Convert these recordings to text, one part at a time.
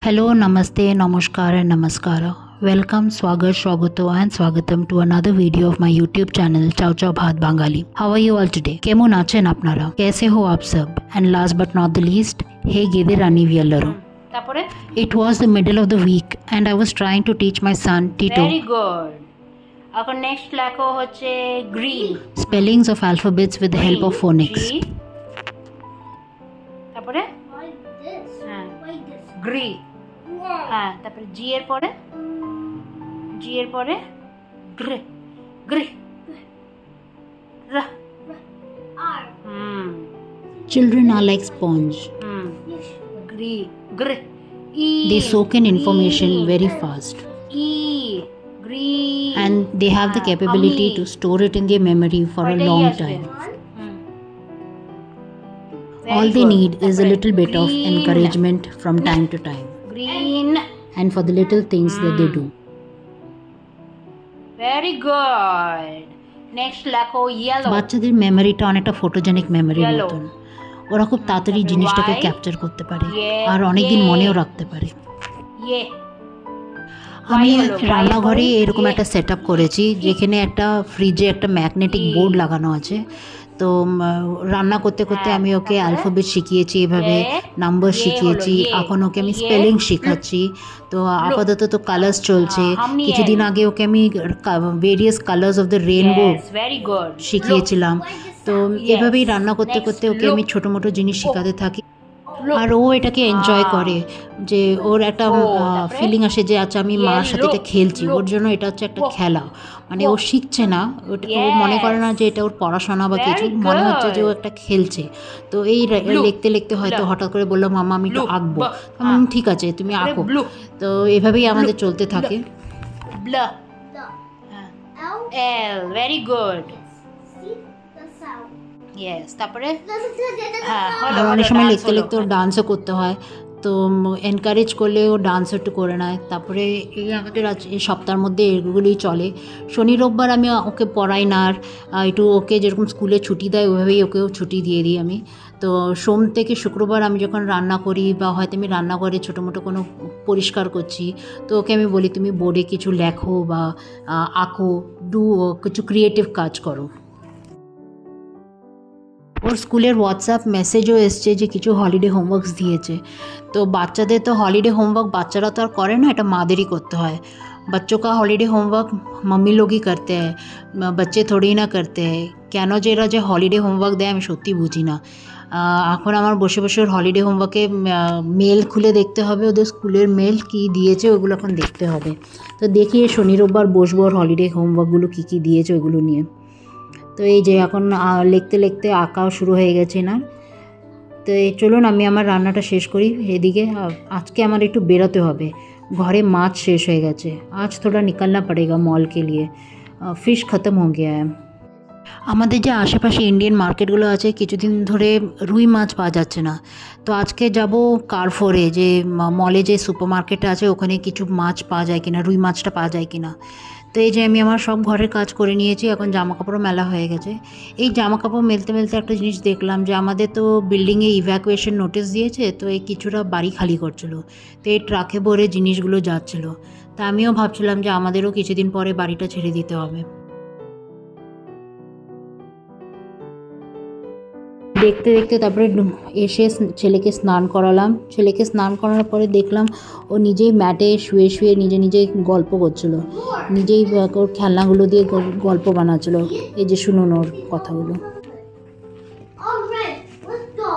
Hello, namaste, namaskar and namaskara. Welcome, swagat, swagato and swagatam to another video of my YouTube channel Chow Chow Bhat Bengali. How are you all today? কেমন আছেন আপনারা? कैसे हो आप सब? And last but not the least, hey Gede রানী ভিয়াল্লারো। তারপরে It was the middle of the week and I was trying to teach my son Tito very good. এখন next লেখো হচ্ছে green, spellings of alphabets with the help of phonics. তারপরে Like this. হ্যাঁ Like this. গ্রি, হ্যাঁ তারপরে G এর পরে গ্র গ্র র R. Hmm Children are like sponge. Hmm গ্রি গ্র ই They soak in information very fast ই গ্রি and they have the capability to store it in their memory for a long time. All they need is a little bit of encouragement from time to time green. and for the little things that they do. Very good. Next লেখো yellow. বাচ্চাদের মেমোরিটা অনেকটা photogenic মেমোরির Yellow. মতন, ওরা খুব তাড়াতাড়ি জিনিসটাকে White. Capture করতে পারে Yeah, আর অনেকদিন yeah. মনেও রাখতে পারে। ইয়ে আমি হলো, রান্নাঘরে হলো, এরকম yeah. একটা সেট আপ করেছি যেখানে একটা ফ্রিজে একটা ম্যাগনেটিক Yeah. বোর্ড লাগানো আছে। তো রান্না করতে করতে হ্যাঁ, আমি ওকে তারপরে? অ্যালফাবেট শিখিয়েছি, এভাবে Yeah. নাম্বার Yeah শিখিয়েছি, হলো, yeah. এখন ওকে আমি Yeah. স্পেলিং শেখাচ্ছি। তো আপাতত তো কালার্স চলছে, Hamni কিছুদিন and- আগে ওকে আমি various colours of the rainbow very good শিখিয়েছিলাম। তো Yes. এভাবেই রান্না করতে Next, করতে ওকে look. আমি ছোট মোটো জিনিস শেখাতে থাকি Look. আর ও এটাকে এনজয় করে, যে ওর একটা তারপরে? ফিলিং আসে যে আচ্ছা আমি মার Yeah, সাথে এটা look, খেলছি। look. ওর জন্য এটা হচ্ছে একটা Look. খেলা, মানে ও শিখছে না, ও মনে করে না যে এটা ওর পড়াশোনা বা Very কিছু, মনে হচ্ছে যে ও good. একটা খেলছে। তো এই Blue. লিখতে লিখতে হয়তো Blue. হঠাৎ করে বললো মামা আমি একটু Blue. আঁকবো। Ba- আমি বললাম, ঠিক আছে তুমি আঁকো। ব্লু তো এভাবেই আমাদের চলতে থাকে। ব্ল The হ্যাঁ L. L very good. See the sound. Yes তারপরে The হ্যাঁ আর হলো, অনেক হলো, সময় dance লিখতে হলো। লিখতে ওর ডান্সও করতে হয়, তো এনকারেজ করলে ও ডান্স একটু করে নেয়। তারপরে এই আমাদের আজ এই সপ্তাহের মধ্যে এগুলোই চলে। শনি রোববার আমি ওকে পড়াই না, আর একটু ওকে যেরকম স্কুলে ছুটি দেয় ওইভাবেই ওকেও ছুটি দিয়ে দিই আমি। তো সোম থেকে শুক্রবার আমি যখন রান্না করি বা হয়তো আমি রান্নাঘরে ছোটো মোটো কোনো পরিষ্কার করছি, তো ওকে আমি বলি তুমি বোর্ডে কিছু লেখো বা আঁকো, কিছু ক্রিয়েটিভ কাজ করো। ওর স্কুলের হোয়াটসঅ্যাপ মেসেজও এসছে যে কিছু হলিডে হোমওয়ার্কস দিয়েছে। তো বাচ্চাদের তো হলিডে হোমওয়ার্ক বাচ্চারা তো আর করে না, এটা মাদেরই করতে হয়। बच्चों का हॉलीडे होमवर्क मम्मी लोग ही करते हैं, बच्चे थोड़ी ना करते हैं। কেন যে এরা যে হলিডে হোমওয়ার্ক দেয় আমি সত্যি বুঝি না। এখন আমার বসে বসে ওর হলিডে হোমওয়ার্কে মেল খুলে দেখতে হবে, ওদের স্কুলের মেল কী দিয়েছে ওগুলো এখন দেখতে হবে। তো দেখি শনি রোববার বসবো ওর হলিডে হোমওয়ার্কগুলো কী কী দিয়েছে ওগুলো নিয়ে। তো এই যে এখন লিখতে লিখতে আঁকাও শুরু হয়ে গেছে না। তো চলুন আমি আমার রান্নাটা শেষ করি। এদিকে আজকে আমার একটু বেরোতে হবে, ঘরে মাছ শেষ হয়ে গেছে। আজ থোড়া নিকালনা পড়েগা মল কে লিয়ে, ফিশ খতম হয়ে গিয়া হ্যায়। আমাদের যে আশেপাশে ইন্ডিয়ান মার্কেটগুলো আছে কিছুদিন ধরে রুই মাছ পাওয়া যাচ্ছে না। তো আজকে যাব কারফোরে, যে মলে যে সুপার মার্কেট আছে ওখানে কিছু মাছ পাওয়া যায় কিনা, রুই মাছটা পাওয়া যায় কিনা। তো এই যে আমি আমার সব ঘরের কাজ করে নিয়েছি, এখন জামা কাপড়ও মেলা হয়ে গেছে। এই জামা কাপড় মেলতে মেলতে একটা জিনিস দেখলাম যে আমাদের তো বিল্ডিংয়ে ইভ্যাকুয়েশন নোটিশ দিয়েছে, তো এই কিছুটা বাড়ি খালি করছিলো, তো এই ট্রাকে ভরে জিনিসগুলো যাচ্ছিলো। তা আমিও ভাবছিলাম যে আমাদেরও কিছুদিন পরে বাড়িটা ছেড়ে দিতে হবে। দেখতে দেখতে তারপরে এসে ছেলেকে স্নান করালাম। ছেলেকে স্নান করানোর পরে দেখলাম ও নিজেই ম্যাটে শুয়ে শুয়ে নিজে নিজেই গল্প করছিল, নিজেই ওর খেলনাগুলো দিয়ে গল্প বানাচ্ছিল। এই যে শুনুন ওর কথাগুলো। All right, let's go.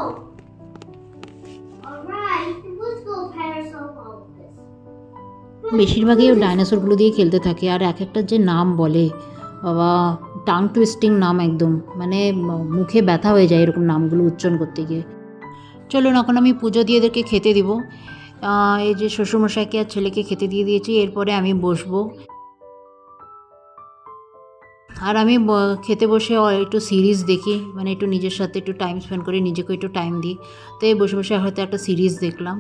All right, let's go, Parasaurolophus. বেশিরভাগই ও ডাইনোসরগুলো দিয়ে খেলতে থাকে, আর এক একটা যে নাম বলে বাবা, টাং টুইস্টিং নাম, একদম মানে মুখে ব্যথা হয়ে যায় এরকম নামগুলো উচ্চারণ করতে গিয়ে। চলুন এখন আমি পুজো দিয়ে এদেরকে খেতে দিব। এই যে শ্বশুরমশাইকে আর ছেলেকে খেতে দিয়ে দিয়েছি, এরপরে আমি বসবো। আর আমি খেতে বসে একটু সিরিজ দেখি, মানে একটু নিজের সাথে একটু টাইম স্পেন্ড করি, নিজেকে একটু টাইম দিই। তো এই বসে বসে হয়তো একটা সিরিজ দেখলাম।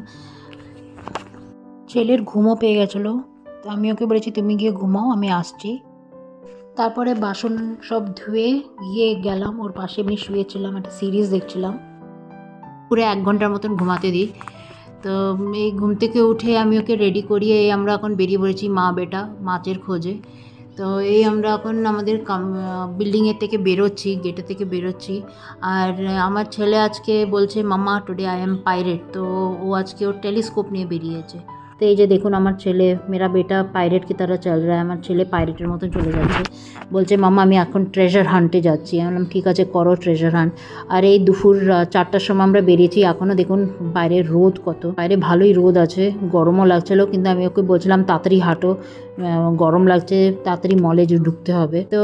ছেলের ঘুমও পেয়ে গেছিলো, তো আমি ওকে বলেছি তুমি গিয়ে ঘুমাও, আমি আসছি। তারপরে বাসন সব ধুয়ে গিয়ে গেলাম ওর পাশে, এমনি শুয়েছিলাম, একটা সিরিজ দেখছিলাম। পুরো 1 ঘন্টার মতন ঘুমাতে দিই। তো এই ঘুম থেকে উঠে আমি ওকে রেডি করিয়ে এই আমরা এখন বেরিয়ে পড়েছি মা বেটা মাছের খোঁজে। তো এই আমরা এখন আমাদের বিল্ডিংয়ের থেকে বেরোচ্ছি, গেটের থেকে বেরোচ্ছি। আর আমার ছেলে আজকে বলছে মাম্মা টুডে আই এম পাইরেট। তো ও আজকে ওর টেলিস্কোপ নিয়ে বেরিয়েছে। তো এই যে দেখুন আমার ছেলে, মেরা বেটা পাইরেট কি তারা চল রা, আমার ছেলে পাইরেটের মতো চলে যাচ্ছে। বলছে মাম্মা আমি এখন ট্রেজার হান্টে যাচ্ছি। আমি বললাম ঠিক আছে করো ট্রেজার হান্ট। আর এই দুপুর 4টার সময় আমরা বেরিয়েছি, এখনও দেখুন বাইরে রোদ কত, বাইরে ভালোই রোদ আছে, গরমও লাগছিলো, কিন্তু আমি ওকে বলছিলাম তাড়াতাড়ি হাঁটো, गरम লাগছে, ताड़ाताड़ी मॉल ढुकते হবে। तो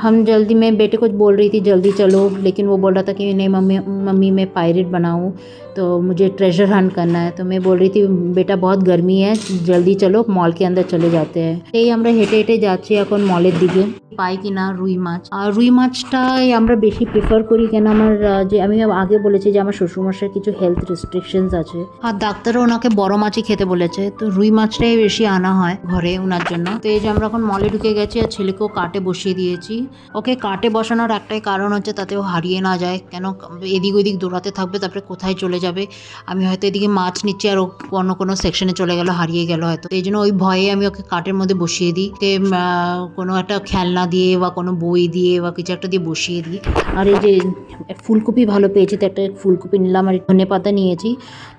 हम जल्दी, मैं बेटे को बोल रही थी जल्दी चलो, लेकिन वो बोल रहा था कि नहीं मम्मी मैं पायरेट बनाऊँ, तो मुझे ट्रेजर हंट करना है। तो मैं बोल रही थी बेटा बहुत गर्मी है, जल्दी चलो मॉल के अंदर चले जाते हैं। এই আমরা হেঁটে হেঁটে যাচ্ছি এখন মলের দিকে। পাই কিনা রুই মাছ, আর রুই মাছটাই আমরা বেশি প্রেফার করি কেন, আমার যে আমি আগে বলেছি যে আমার শ্বশুরমশাইয়ের কিছু হেলথ রেস্ট্রিকশনস আছে, আর ডাক্তারও ওনাকে বড় মাছই খেতে বলেছে, তো রুই মাছটাই বেশি আনা হয় ঘরে ওনার জন্য। তো এই যে আমরা এখন মলে ঢুকে গেছি আর ছেলেকেও কাটে বসিয়ে দিয়েছি। ওকে কাটে বসানোর একটাই কারণ হচ্ছে তাতে ও হারিয়ে না যায়, কেন এদিক ওদিক দৌড়াতে থাকবে, তারপরে কোথায় চলে যাবে। আমি হয়তো এদিকে মাছ নিচ্ছি আর ও অন্য কোনো সেকশনে চলে গেল, হারিয়ে গেল হয়তো, এই জন্য ওই ভয়ে আমি ওকে কাটের মধ্যে বসিয়ে দিই, কোনো একটা খেলনা দিয়ে বা কোনো বই দিয়ে বা কিছু একটা দিয়ে বসিয়ে দিই। আর এই যে ফুলকপি ভালো পেয়েছি, তো একটা ফুলকপি নিলাম আর ধনে পাতা নিয়েছি।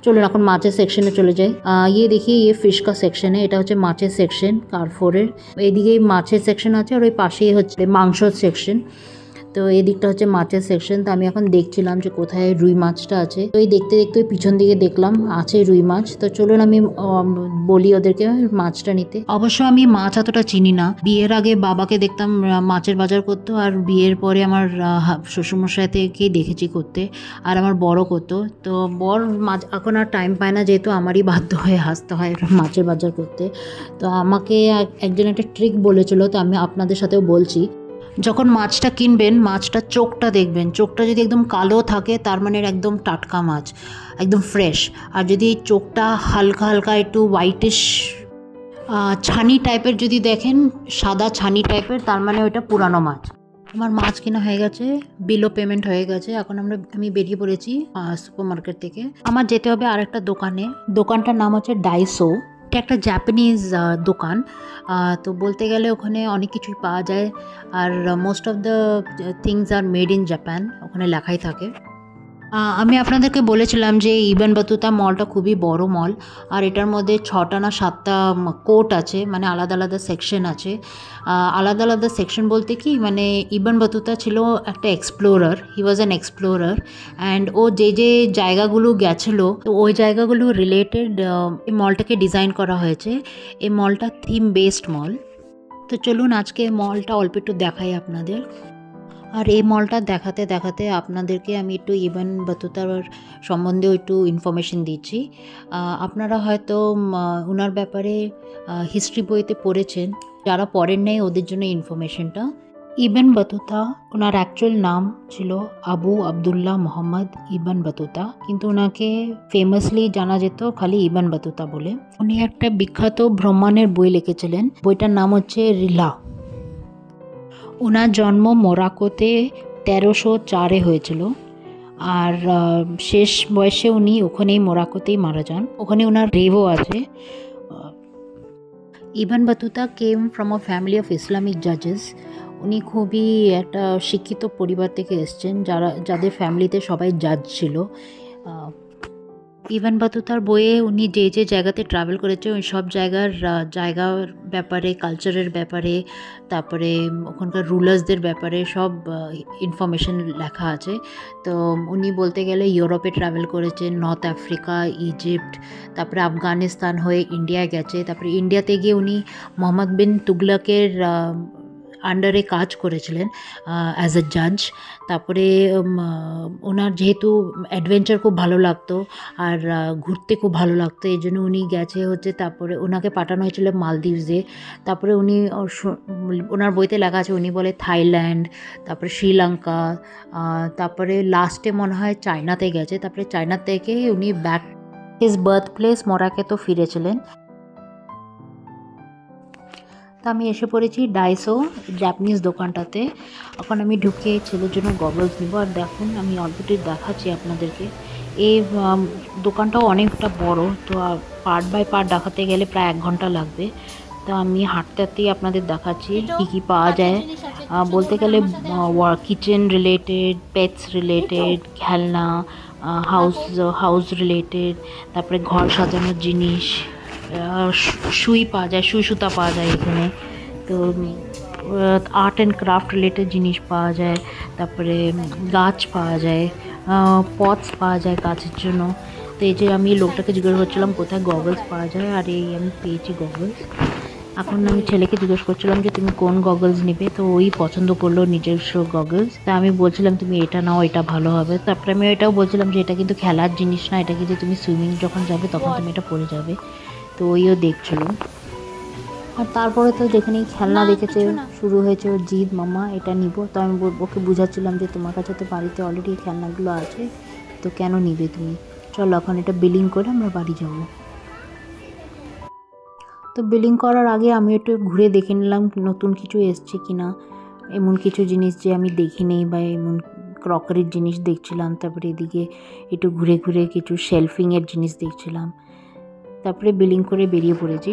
চলুন এখন মাছের সেকশনে চলে যাই। ये देखिए ये फिश का सेक्शन है, এটা হচ্ছে মাছের সেকশন কারফোরের। এইদিকে মাছের সেকশন আছে আর ওই পাশেই হচ্ছে মাংসর সেকশন। তো এই দিকটা হচ্ছে মাছের সেকশন। তো আমি এখন দেখছিলাম যে কোথায় রুই মাছটা আছে। তো এই দেখতে দেখতে ওই পিছন দিকে দেখলাম আছে রুই মাছ। তো চলুন আমি বলি ওদেরকে মাছটা নিতে। অবশ্য আমি মাছ এতটা চিনি না, বিয়ের আগে বাবাকে দেখতাম মাছের বাজার করতো, আর বিয়ের পরে আমার শ্বশুরমশাই থেকেই দেখেছি করতে, আর আমার বড় করতো। তো বর মাছ এখন আর টাইম পায় না, যেহেতু আমারই বাধ্য হয়ে আসতে হয় মাছের বাজার করতে। তো আমাকে একজন একটা ট্রিক বলেছিল, তো আমি আপনাদের সাথেও বলছি। যখন মাছটা কিনবেন মাছটার চোখটা দেখবেন, চোখটা যদি একদম কালো থাকে তার মানে একদম টাটকা মাছ, একদম ফ্রেশ। আর যদি চোখটা হালকা হালকা একটু হোয়াইটিশ ছানি টাইপের যদি দেখেন, সাদা ছানি টাইপের, তার মানে ওইটা পুরানো মাছ। আমার মাছ কেনা হয়ে গেছে, বিলও পেমেন্ট হয়ে গেছে। এখন আমি বেরিয়ে পড়েছি সুপার মার্কেট থেকে। আমার যেতে হবে আরেকটা দোকানে, দোকানটার নাম হচ্ছে ডাইসো। এটা একটা জাপানিজ দোকান। তো বলতে গেলে ওখানে অনেক কিছুই পাওয়া যায়, আর most of the things are made in Japan, ওখানে লেখাই থাকে। আমি আপনাদেরকে বলেছিলাম যে ইবান বাতুতা মলটা খুবই বড় মল, আর এটার মধ্যে 6টা না 7টা কোর্ট আছে, মানে আলাদা আলাদা সেকশন আছে। আলাদা আলাদা সেকশন বলতে কি, মানে ইবান বাতুতা ছিল একটা explorer, he was an explorer, and ও যে যে জায়গাগুলো গেছিলো, তো ওই জায়গাগুলো রিলেটেড এই মলটাকে ডিজাইন করা হয়েছে। এই মলটা থিম বেসড মল। তো চলুন আজকে মলটা অল্প একটু দেখাই আপনাদের। আর এই মলটা দেখাতে দেখাতে আপনাদেরকে আমি একটু ইবান বাতুতার সম্বন্ধেও একটু ইনফরমেশন দিচ্ছি। আপনারা হয়তো ওনার ব্যাপারে হিস্ট্রি বইতে পড়েছেন, যারা পড়েন নাই ওদের জন্য ইনফরমেশনটা। ইবান বাতুতা ওনার অ্যাকচুয়াল নাম ছিল আবু আবদুল্লাহ মোহাম্মদ ইবান বাতুতা, কিন্তু ওনাকে ফেমাসলি জানা যেত খালি ইবান বাতুতা বলে। উনি একটা বিখ্যাত ভ্রমণের বই লিখেছিলেন, বইটার নাম হচ্ছে রিলা। ওনার জন্ম মোরাক্কোতে 1304-এ হয়েছিল, আর শেষ বয়সে উনি ওখানেই মোরাক্কোতেই মারা যান। ওখানে ওনার গ্রেভও আছে। Ibn Battuta came from a family of Islamic জাজেস। উনি খুবই একটা শিক্ষিত পরিবার থেকে এসছেন, যাদের ফ্যামিলিতে সবাই জাজ ছিল। ইবান বাতুতার বইয়ে উনি যে যে জায়গাতে ট্রাভেল করেছে ওই সব জায়গার ব্যাপারে, কালচারের ব্যাপারে, তারপরে ওখানকার রুলার্সদের ব্যাপারে সব ইনফরমেশন লেখা আছে। তো উনি বলতে গেলে ইউরোপে ট্রাভেল করেছেন, নর্থ আফ্রিকা, ইজিপ্ট, তারপরে আফগানিস্তান হয়ে ইন্ডিয়া গেছে। তারপরে ইন্ডিয়াতে গিয়ে উনি মোহাম্মদ বিন তুগলকের আন্ডারে কাজ করেছিলেন অ্যাজ এ জাজ। তারপরে ওনার যেহেতু অ্যাডভেঞ্চার খুব ভালো লাগতো আর ঘুরতে খুব ভালো লাগতো, এই জন্য উনি গেছে হচ্ছে, তারপরে ওনাকে পাঠানো হয়েছিল মালদ্বীপসে। তারপরে উনি ওনার বইতে লেখা আছে উনি বলে থাইল্যান্ড, তারপরে শ্রীলঙ্কা, তারপরে লাস্টে মনে হয় চায়নাতে গেছে। তারপরে চায়না থেকে উনি ব্যাক হিজ বার্থ প্লেস মোরাক্কোতে ফিরেছিলেন। তো আমি এসে পড়েছি ডাইসো জাপানিজ দোকানটাতে। এখন আমি ঢুকে ছেলের জন্য গগলস নিব। আর দেখুন আমি অল্পটি দেখাচ্ছি আপনাদেরকে, এই দোকানটাও অনেকটা বড়, তো পার্ট বাই পার্ট দেখাতে গেলে প্রায় 1 ঘন্টা লাগবে। তো আমি হাঁটতে হাঁটতেই আপনাদের দেখাচ্ছি কী কী পাওয়া যায়। বলতে গেলে কিচেন রিলেটেড, পেটস রিলেটেড, খেলনা, হাউস রিলেটেড, তারপরে ঘর সাজানোর জিনিস, সুই পাওয়া যায়, সুই সুতা পাওয়া যায় এখানে। তো আর্ট অ্যান্ড ক্রাফট রিলেটেড জিনিস পাওয়া যায়, তারপরে গাছ পাওয়া যায়, পটস পাওয়া যায় গাছের জন্য। তো এই যে আমি লোকটাকে জিজ্ঞেস করছিলাম কোথায় গগলস পাওয়া যায়, আর এই আমি পেয়েছি গগলস। এখন আমি ছেলেকে জিজ্ঞেস করছিলাম যে তুমি কোন গগলস নেবে, তো ওই পছন্দ করলো নিজস্ব গগলস। তা আমি বলছিলাম তুমি এটা নাও, এটা ভালো হবে। তারপরে আমি এটাও বলছিলাম যে এটা কিন্তু খেলার জিনিস না, এটা কিন্তু তুমি সুইমিং যখন যাবে তখন তুমি এটা পরে যাবে। তো ওইও দেখছিল। আর তারপরে তো যেখানেই খেলনা দেখেছে শুরু হয়েছে ওর জিদ, মাম্মা এটা নিব। তো আমি ওকে বুঝাচ্ছিলাম যে তোমার কাছে তো বাড়িতে অলরেডি খেলনাগুলো আছে, তো কেন নিবে তুমি, চলো এখন এটা বিলিং করে আমরা বাড়ি যাব। তো বিলিং করার আগে আমি একটু ঘুরে দেখে নিলাম নতুন কিছু এসছে কিনা, এমন কিছু জিনিস যে আমি দেখিনি, বা এমন ক্রকারির জিনিস দেখছিলাম। তারপরে এদিকে একটু ঘুরে ঘুরে কিছু শেলফিংয়ের জিনিস দেখছিলাম। তারপরে বিলিং করে বেরিয়ে পড়েছি।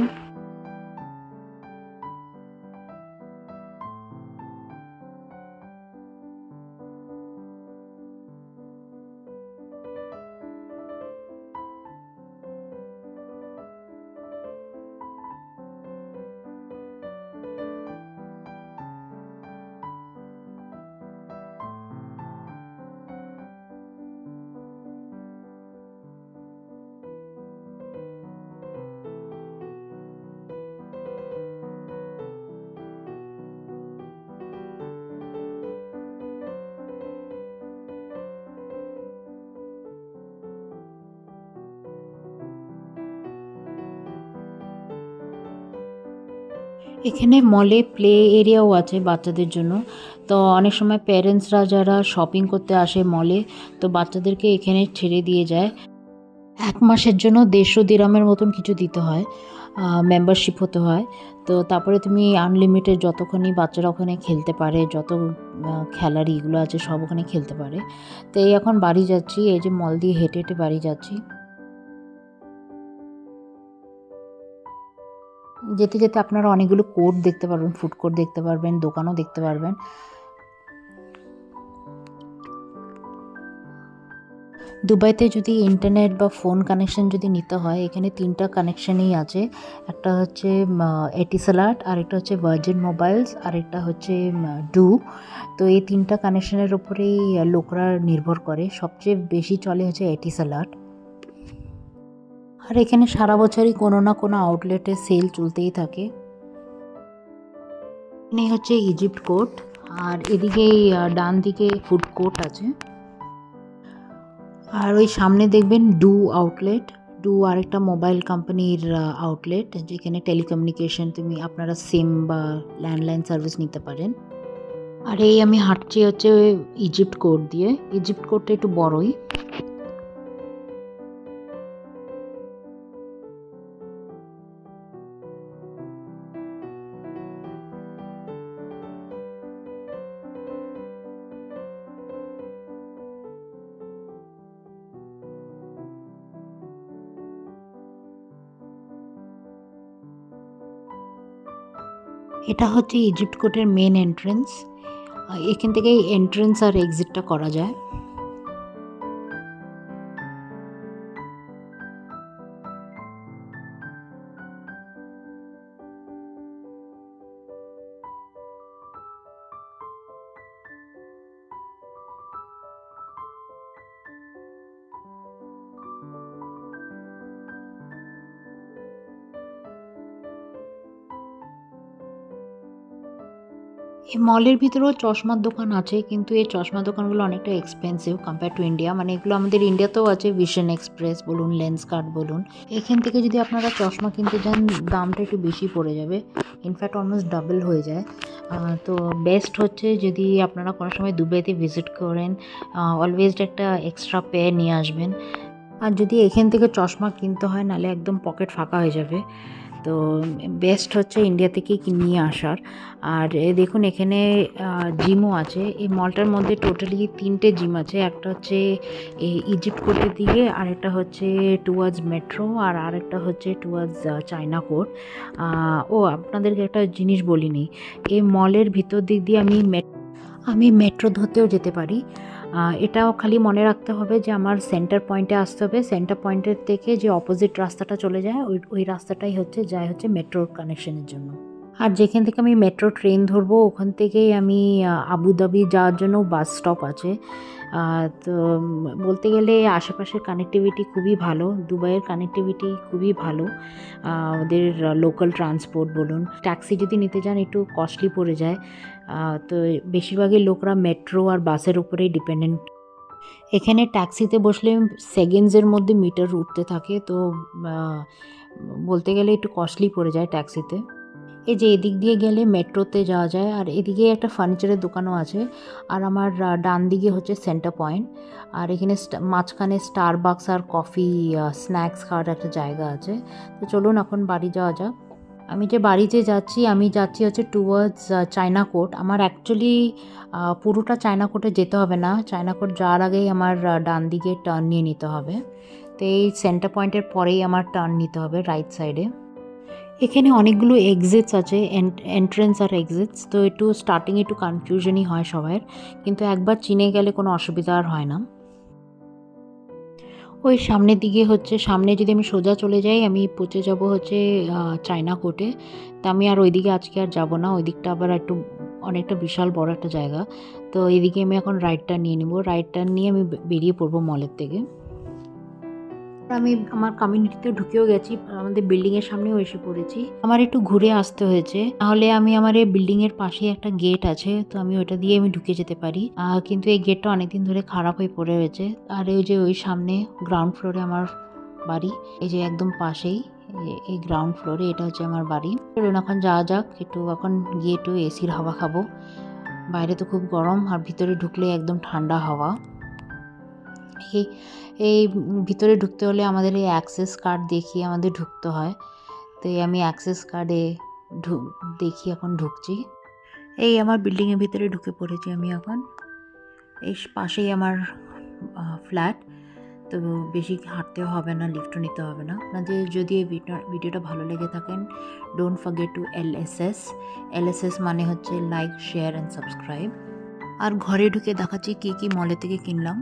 এখানে মলে প্লে এরিয়াও আছে বাচ্চাদের জন্য। তো অনেক সময় প্যারেন্টসরা যারা শপিং করতে আসে মলে, তো বাচ্চাদেরকে এখানে ছেড়ে দিয়ে যায়। 1 মাসের জন্য 150 দিরহামের মতন কিছু দিতে হয়, মেম্বারশিপ হতে হয়। তো তারপরে তুমি আনলিমিটেড যতক্ষণই বাচ্চারা ওখানে খেলতে পারে, যত খেলার ইগুলো আছে সব ওখানে খেলতে পারে। তো এই এখন বাড়ি যাচ্ছি, এই যে মল দিয়ে হেঁটে হেঁটে বাড়ি যাচ্ছি। যেতে যেতে আপনারা অনেকগুলো কোর্ট দেখতে পারবেন, ফুড কোর্ট দেখতে পারবেন, দোকানও দেখতে পারবেন। দুবাইতে যদি ইন্টারনেট বা ফোন কানেকশন যদি নিতে হয়, এখানে 3টা কানেকশানই আছে। একটা হচ্ছে এটিসালাট, আরেকটা হচ্ছে ভার্জিন মোবাইলস, আরেকটা হচ্ছে ডু। তো এই 3টা কানেকশানের উপরেই লোকরা নির্ভর করে। সবচেয়ে বেশি চলে হচ্ছে এটিসালাট। আর এখানে সারা বছরই কোনো না কোনো আউটলেটে সেল চলতেই থাকে। এখানে হচ্ছে ইজিপ্ট কোর্ট, আর এদিকেই ডান দিকে ফুড কোর্ট আছে। আর ওই সামনে দেখবেন ডু আউটলেট। ডু আরেকটা মোবাইল কোম্পানির আউটলেট, যেখানে টেলিকমিউনিকেশন তুমি আপনারা সিম বা ল্যান্ডলাইন সার্ভিস নিতে পারেন। আর এই আমি হাঁটছি হচ্ছে ইজিপ্ট কোর্ট দিয়ে। ইজিপ্ট কোর্টটা একটু বড়ই। এটা হচ্ছে ইজিপ্ট কোর্টের মেন এন্ট্রেন্স। এখান থেকেই এন্ট্রেন্স আর এক্সিটটা করা যায়। এই মলের ভিতরেও চশমার দোকান আছে, কিন্তু এই চশমার দোকানগুলো অনেকটা এক্সপেন্সিভ কম্পেয়ার টু ইন্ডিয়া। মানে এগুলো আমাদের ইন্ডিয়াতেও আছে, ভিশন এক্সপ্রেস বলুন, লেন্স কার্ট বলুন। এখান থেকে যদি আপনারা চশমা কিনতে যান দামটা একটু বেশি পড়ে যাবে, ইনফ্যাক্ট অলমোস্ট ডাবল হয়ে যায়। তো বেস্ট হচ্ছে যদি আপনারা কোনো সময় দুবাইতে ভিজিট করেন, অলওয়েজ একটা এক্সট্রা পেয়ার নিয়ে আসবেন। আর যদি এখান থেকে চশমা কিনতে হয় নাহলে একদম পকেট ফাঁকা হয়ে যাবে, তো বেস্ট হচ্ছে ইন্ডিয়া থেকেই নিয়ে আসার। আর দেখুন এখানে জিমও আছে। এই মলটার মধ্যে টোটালি 3টে জিম আছে, একটা হচ্ছে ইজিপ্ট কোর্টের দিকে, আরেকটা হচ্ছে টুয়ার্ডস মেট্রো, আর আরেকটা হচ্ছে টুয়ার্ডস চায়না কোর্ট। ও আপনাদেরকে একটা জিনিস বলিনি, এই মলের ভিতর দিক দিয়ে আমি মেট্রো ধরতেও যেতে পারি। এটাও খালি মনে রাখতে হবে যে আমার সেন্টার পয়েন্টে আসতে হবে, সেন্টার পয়েন্টের থেকে যে অপোজিট রাস্তাটা চলে যায় ওই রাস্তাটাই হচ্ছে মেট্রোর কানেকশনের জন্য। আর যেখান থেকে আমি মেট্রো ট্রেন ধরবো ওখান থেকেই আমি আবুধাবি যাওয়ার জন্য বাস স্টপ আছে। তো বলতে গেলে আশেপাশের কানেক্টিভিটি খুবই ভালো, দুবাইয়ের কানেক্টিভিটি খুবই ভালো। ওদের লোকাল ট্রান্সপোর্ট বলুন, ট্যাক্সি যদি নিতে যান একটু কস্টলি পড়ে যায়। তো বেশিরভাগই লোকরা মেট্রো আর বাসের উপরেই ডিপেন্ডেন্ট। এখানে ট্যাক্সিতে বসলে সেকেন্ডসের মধ্যে মিটার উঠতে থাকে, তো বলতে গেলে একটু কস্টলি পড়ে যায় ট্যাক্সিতে। এই যে এদিক দিয়ে গেলে মেট্রোতে যাওয়া যায়, আর এদিকে একটা ফার্নিচারের দোকানও আছে। আর আমার ডান দিকে হচ্ছে সেন্টার পয়েন্ট, আর এখানে মাঝখানে স্টারবাকস আর কফি স্ন্যাক্স খাওয়ার একটা জায়গা আছে। তো চলুন এখন বাড়ি যাওয়া যাক। আমি যে বাড়িতে যাচ্ছি হচ্ছে টুয়ার্ডস চায়না কোর্ট। আমার অ্যাকচুয়ালি পুরোটা চায়না কোর্টে যেতে হবে না, চায়না কোর্ট যাওয়ার আগেই আমার ডান দিকে টার্ন নিয়ে নিতে হবে। তো এই সেন্টার পয়েন্টের পরেই আমার টার্ন নিতে হবে রাইট সাইডে। এখানে অনেকগুলো এক্সিটস আছে, এন্ট্রেন্স আর এক্সিটস, তো একটু স্টার্টিংয়ে একটু কনফিউশনই হয় সবার, কিন্তু একবার চিনে গেলে কোনো অসুবিধা আর হয় না। ওই সামনের দিকে সামনে যদি আমি সোজা চলে যাই আমি পৌঁছে যাব হচ্ছে চায়না কোর্টে। তা আমি আর ওইদিকে আজকে আর যাব না, ওই দিকটা আবার অনেকটা বিশাল বড় একটা জায়গা। তো এইদিকে আমি এখন রাইট টার্ন নিয়ে নেব, রাইট টার্ন নিয়ে আমি বেরিয়ে পড়বো মলের থেকে। আমি আমার কমিউনিটিতে ঢুকেও গেছি, আমাদের বিল্ডিংয়ের সামনেও এসে পড়েছি। আমার একটু ঘুরে আসতে হয়েছে, তাহলে আমি আমার এই বিল্ডিংয়ের পাশে একটা গেট আছে, তো আমি ওটা দিয়ে আমি ঢুকে যেতে পারি। কিন্তু এই গেটটা অনেকদিন ধরে খারাপ হয়ে পড়ে রয়েছে। আর ওই সামনে গ্রাউন্ড ফ্লোরে আমার বাড়ি, এই যে একদম পাশেই এই গ্রাউন্ড ফ্লোরে এটা হচ্ছে আমার বাড়ি। চলুন এখন যাওয়া যাক, এখন গিয়ে একটু এসির হাওয়া খাবো। বাইরে তো খুব গরম, আর ভিতরে ঢুকলে একদম ঠান্ডা হাওয়া। এই ভিতরে ঢুকতে হলে আমাদের এই অ্যাক্সেস কার্ড দেখিয়ে আমাদের ঢুকতে হয়। তো আমি অ্যাক্সেস কার্ডে দেখিয়ে এখন ঢুকছি। এই আমার বিল্ডিংয়ের ভিতরে ঢুকে পড়েছি আমি এখন। এই পাশেই আমার ফ্ল্যাট, তো বেশি হাঁটতেও হবে না, লিফটও নিতে হবে না। আপনাদের যদি এই ভিডিওটা ভালো লেগে থাকেন, ডোন্ট ফরগেট টু LSS মানে হচ্ছে লাইক, শেয়ার অ্যান্ড সাবস্ক্রাইব। আর ঘরে ঢুকে দেখাচ্ছি কি মলে থেকে কিনলাম।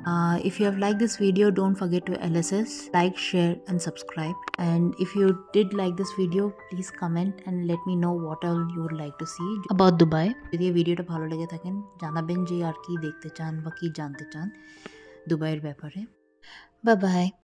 If you have like this video, don't forget to LSS, like, share and subscribe. And if you did like this video, please comment and let me know what all you would like to see about Dubai. যদি এই ভিডিওটা ভালো লেগে থাকেন জানাবেন যে আর কি দেখতে চান বা কি জানতে চান দুবাইয়ের ব্যাপারে। Bye bye.